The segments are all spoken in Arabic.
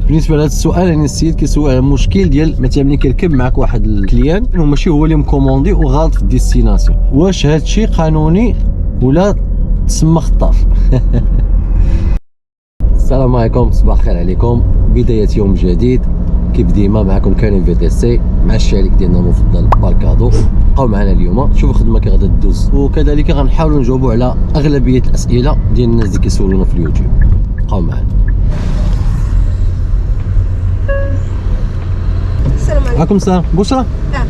بالنسبه لهذا السؤال يعني السيد كيسول على المشكل ديال مثلا ملي كيركب معك واحد الكليان وماشي هو اللي مكوموندي وغلط في الديستيناسيون، واش هذا الشيء قانوني ولا تسمى خطار؟ السلام عليكم، صباح الخير عليكم، بداية يوم جديد كيف ديما معكم كريم في تي سي مع الشريك ديالنا المفضل باركادو. بقاو معنا اليوم شوفوا الخدمه كي غادا تدوز، وكذلك غنحاولوا نجاوبوا على اغلبيه الاسئله ديال الناس اللي كيسولونا في اليوتيوب. بقاو معنا. السلام عليكم. عليكم السلام. بشرى. نعم.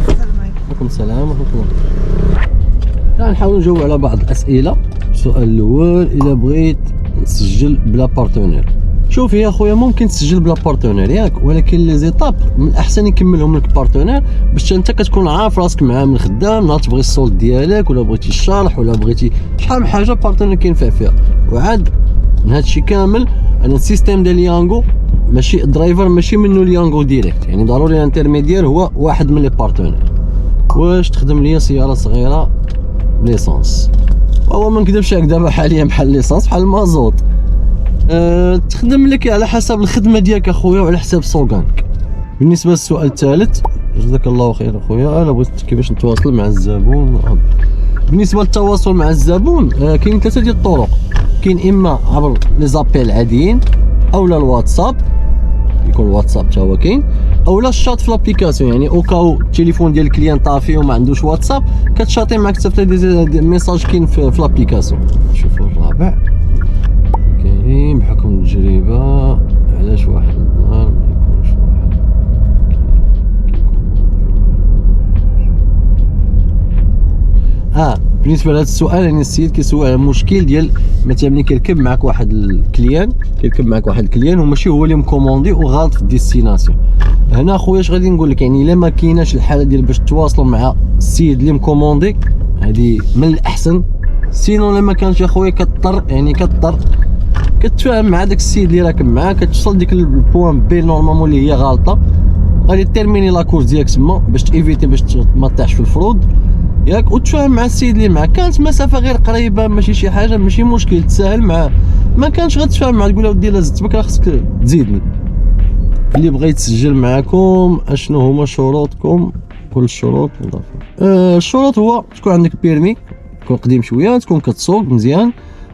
السلام عليكم. عليكم السلام ورحمه الله. غنحاولوا نجاوبوا على بعض الاسئله. السؤال الاول، الا بغيت نسجل بلا بارتنير. شوف يا خويا ممكن تسجل بلا بارتنير ياك، ولكن لي زيتاب من الاحسن يكملهم لك بارتنير باش انت كتكون عارف راسك معاه من الخدام، نهار تبغي السولد ديالك ولا بغيتي الشرح ولا بغيتي شحال من حاجه بارتنير كينفع فيها. وعاد من هذا الشيء كامل انا السيستيم ديال يانغو ماشي الدرايفر ماشي منه اليانغو ديريكت، يعني ضروري الانترميديير هو واحد من لي بارتنير. واش تخدم ليا سياره صغيره ليسانس؟ هو ما نكذبش عليك دابا حاليا بحال ليسانس بحال المازوط. تخدم لك على حسب الخدمه ديالك اخويا وعلى حساب سوغانك. بالنسبه للسؤال الثالث، جزاك الله خير اخويا، انا بغيت كيفاش نتواصل مع الزبون. بالنسبه للتواصل مع الزبون كاين ثلاثه ديال الطرق، كاين اما عبر لي زابيل العاديين اولا الواتساب، يكون الواتساب حتى هو كاين، اولا الشات في لابليكاسيون، يعني اوكاو التليفون ديال الكليان طافي وما عندوش واتساب كتشاطي معك تصيفط دي ميساج كاين في لابليكاسيون. شوفوا الرابع، كريم بحكم التجربه علاش واحد النهار ما يكونش واحد. بالنسبه لهذا السؤال يعني السيد كيسول على المشكل ديال مثلا ملي كيركب معك واحد الكليان وماشي هو اللي مكوموندي وغلط في الديستيناسيون. هنا اخويا اش غادي نقول لك، يعني الا ما كايناش الحاله ديال باش تواصلوا مع السيد اللي مكوموندي هذه من الاحسن، سينو لما كانش يا خويا كتضطر كتفاهم مع داك السيد اللي راكب معاه، كتوصل ديك البوان بي نورمالمون اللي هي غالطه، غادي تيرميني لاكورس ديالك تما باش تيفيتي باش ما تطيحش في الفرود ياك، وتفاهم مع السيد اللي معاك. كانت مسافه غير قريبه ماشي شي حاجه ماشي مشكل تساهل معاه، ما كانش غتفاهم معاه تقول له ودي لا زدت بك راه خصك تزيدني. اللي بغى يتسجل معاكم اشنو هما شروطكم؟ كل الشروط الشروط هو تكون عندك بيرمي، تكون قديم شويه، تكون كتسوق مزيان،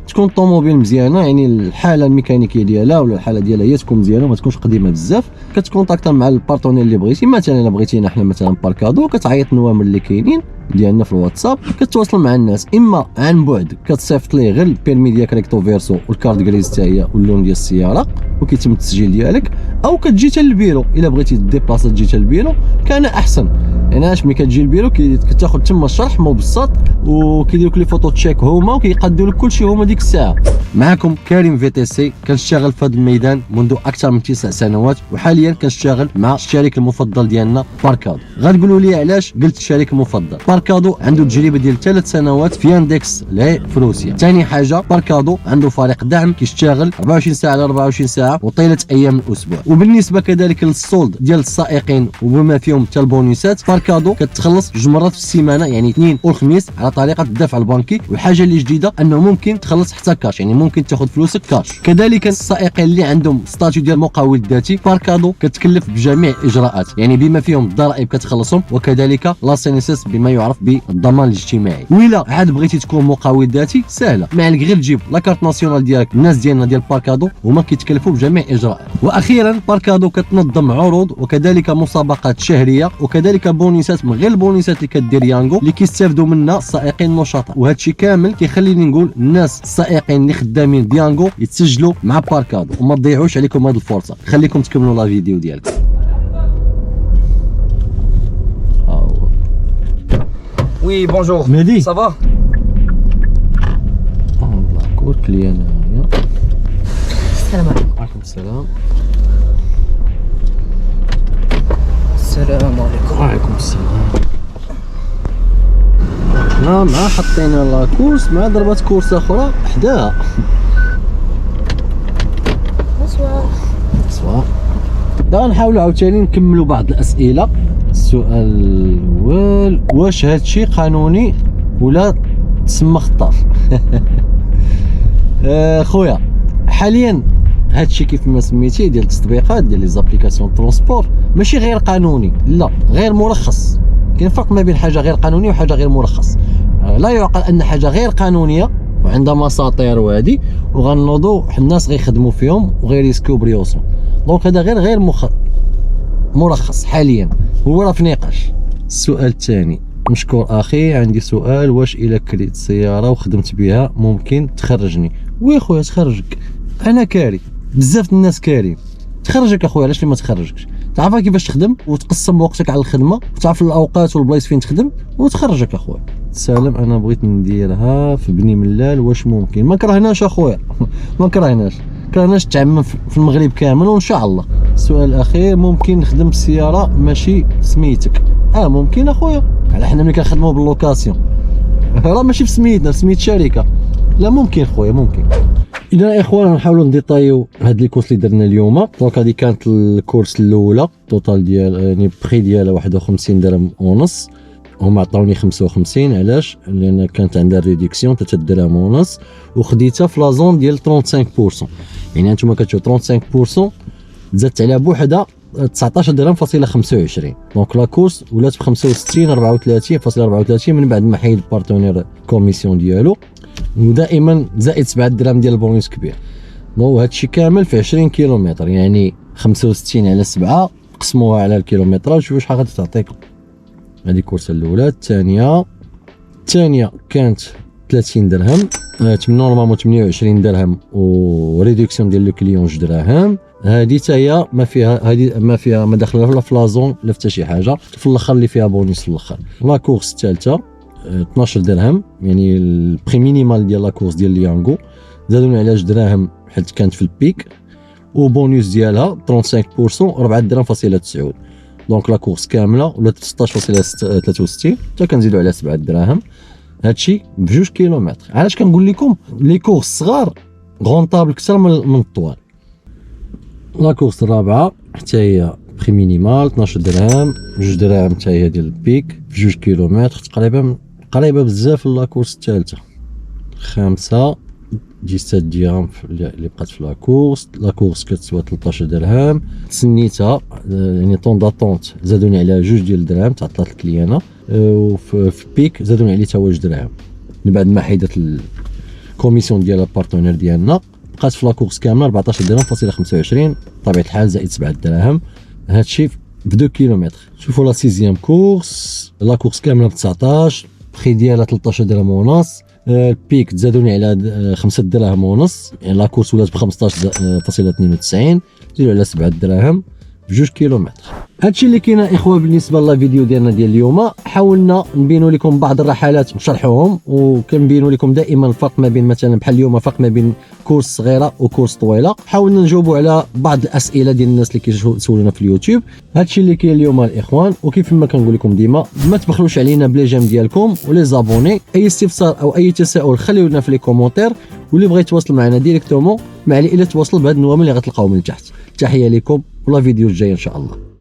تكون الطوموبيل مزيانه، يعني الحاله الميكانيكيه ديالها ولا الحاله ديالها هي تكون مزيانه وما تكونش قديمه بزاف. كتكونتاكتا مع البارتنير اللي بغيتي، مثلا الا بغيتينا حنا مثلا باركادو كتعيط النوامر اللي كاينين ديالنا في الواتساب، كتواصل مع الناس اما عن بعد كتصيفط ليه غير البيرمي ديالك ريكتو فيرسو والكارد غريز حتى هي واللون ديال السياره وكيتم التسجيل ديالك، او كتجي حتى للبيرو. الا بغيتي ديبلاصا تجي حتى للبيرو كان احسن، يعني علاش ملي كتجي للبيرو كتاخذ تما الشرح مبسط وكيديروا لك لي فوتو تشيك هما وكيقادوا لك كلشي هما ديك الساعه. معكم كريم في تي سي، كنشتغل في هذا الميدان منذ اكثر من 9 سنوات، وحاليا كنشتغل مع الشريك المفضل ديالنا باركادو. غتقولوا لي علاش قلت الشريك المفضل؟ باركادو عنده تجربه ديال 3 سنوات في ياندكس لا في روسيا. ثاني حاجه باركادو عنده فريق دعم كيشتغل 24 ساعه على 24 ساعه وطيله ايام الاسبوع. وبالنسبه كذلك للسولد ديال السائقين وبما فيهم حتى البونيسات، باركادو كتخلص 2 مرات في السيمانه، يعني اثنين والخميس على طريقه الدفع البنكي. والحاجه اللي جديده انه ممكن تخلص حتى كاش، يعني ممكن تاخذ فلوسك كاش. كذلك السائقين اللي عندهم ستاتيو ديال مقاول ذاتي، باركادو كتكلف بجميع الاجراءات، يعني بما فيهم الضرائب كتخلصهم، وكذلك لا سينيسيس بما يعرف بالضمان الاجتماعي. وإلا عاد بغيتي تكون مقاول ذاتي سهله، معلك غير تجيب لاكارت ناسيونال ديالك. الناس ديالنا ديال باركادو هما كيتكلفوا بجميع الاجراءات. واخيرا باركادو كتنظم عروض وكذلك مسابقات شهريه وكذلك بونيسات من غير البونيسات اللي كدير يانغو اللي كيستافدوا منها السائقين النشطاء. وهذا الشيء كامل كيخليني نقول الناس السائقين اللي خدامين بيانغو يتسجلوا مع باركادو وما تضيعوش عليكم هذه الفرصه. خليكم تكملوا لا فيديو ديالكم. Oui, bonjour. Mehdi. Ça va? الله كور كليان هنايا. السلام عليكم. وعليكم السلام. السلام عليكم. وعليكم السلام. حنا مع حطينا لاكورس مع ضربات كورس اخرى حداها. بونسوار. دابا نحاولوا عاوتاني نكملوا بعض الاسئله. السؤال الاول، واش هذا الشيء قانوني ولا تسمى خطر؟ خويا حاليا هادشي كيف ما سميتيه ديال التطبيقات ديال لي زابليكاسيون ترونسبور ماشي غير قانوني، لا غير مرخص. كاين فرق ما بين حاجه غير قانونيه وحاجه غير مرخص. لا يعقل ان حاجه غير قانونيه وعندها مساطير وهادي وغنوضوا الناس غيخدموا فيهم وغيريسكيو بريوسهم. دونك هذا غير مرخص حاليا، هو راه في نقاش. السؤال الثاني: مشكور اخي، عندي سؤال، واش الا كريت سياره وخدمت بها ممكن تخرجني؟ وي خويا تخرجك، انا كاري، بزاف الناس كارين. تخرجك اخويا، علاش ما تخرجكش؟ تعرف كيفاش تخدم وتقسم وقتك على الخدمه وتعرف الاوقات والبلايص فين تخدم وتخرجك اخويا. سلام، انا بغيت نديرها في بني ملال، واش ممكن؟ ما كرهناش اخويا ما كرهناش تعمم في المغرب كامل وان شاء الله. السؤال الاخير: ممكن نخدم بالسياره ماشي سميتك؟ ممكن اخويا، على حنا ملي كنخدموا باللوكاسيون راه ماشي في سميتنا، في سميت شركه. لا ممكن خويا، ممكن. اذا اخوان غنحاولوا نديطايو هاد لي كورس اللي درنا اليوم. دونك هذه كانت الكورس الاولى، التوتال ديال يعني بري ديالها 51 درهم ونص. هما عطاوني 55. علاش؟ لان كانت عندها ريديكسيون 3 دراهم ونص وخديتها في لازون ديال 35%. يعني انتما كتشوفوا 35% زادت عليها بوحدها 19 درهم فاصله 25. دونك لا كورس ولات ب 65 34.34 من بعد ما حيد البارتنير كوميسيون ديالو، ودائما زائد 7 درهم ديال البونيس كبير. دونك هادشي كامل في 20 كيلومتر، يعني 65 على 7 قسموها على الكيلومتراج شوفوا شحال غادي تعطيكم. هذه الكورسه الاولى. الثانيه كانت 30 درهم، نورمالمون 28 درهم وريدكسيون ديال لو كليون 2 دراهم. هذه حتى هي ما فيها ما داخله لا في لازون لا حتى شي حاجه، في الاخر اللي فيها بونيس في الاخر. لا كورس الثالثه 12 درهم، يعني البري مينيمال ديال لا كورس ديال ليانغو زادوني على 2 دراهم حيت كانت في البيك، وبونيس ديالها 35% 4 درهم فاصله 9. دونك لا كورس كامله ولا 16.63 حتى كنزيدوا على 7 دراهم. هادشي ب2 كيلومتر. علاش كنقول لكم لي كورس صغار غونطابل اكثر من الطوال. لا كورس الرابعه حتى هي بري مينيمال 12 درهم 2 دراهم حتى هي ديال البيك ب2 كيلومتر، قريبه بزاف. لا كورس الثالثه 5 17 درهم اللي بقات في لا كورس كتسوى 13 درهم. تسنيتها يعني طون داطونت زادوني عليها 2 ديال الدراهم تعطات لي انا، وفي بيك زادوني عليه حتى هو 2 دراهم من بعد ما حيدت الكوميسيون ديال البارتنير ديالنا. بقات في لا كورس كامله 14 درهم فاصله 25 بطبيعه الحال زائد 7 دراهم. هادشي ب 2 كيلومتر. شوفوا لا سيزيام كورس، لا كورس كامله ب 19 بري ديالها 13 درهم ونص. البيك تزادوني على 5 دراهم ونص، يعني لا كورس ولات ب 15.92 زيدوا على 7 دراهم ب2 كيلومتر. هادشي اللي كاين اخوه بالنسبه للفيديو ديالنا ديال اليوم. حاولنا نبينوا لكم بعض الرحلات نشرحوهم، وكنبينوا لكم دائما الفرق ما بين مثلا بحال اليوم فرق ما بين كورس صغيره وكورس طويله. حاولنا نجاوبوا على بعض الاسئله ديال الناس اللي كيسولونا في اليوتيوب. هادشي اللي كاين اليوم الاخوان، وكيف ما كنقول لكم ديما ما تبخلوش علينا بلي جيم ديالكم ولي زابوني. اي استفسار او اي تساؤل خليوه لنا في لي كومونتير، واللي بغى يتواصل معنا ديريكتومون مع الى تواصلوا بهاد النوامل اللي غتلقاوهم من تحت. تحيه لكم ولا فيديو الجاي ان شاء الله.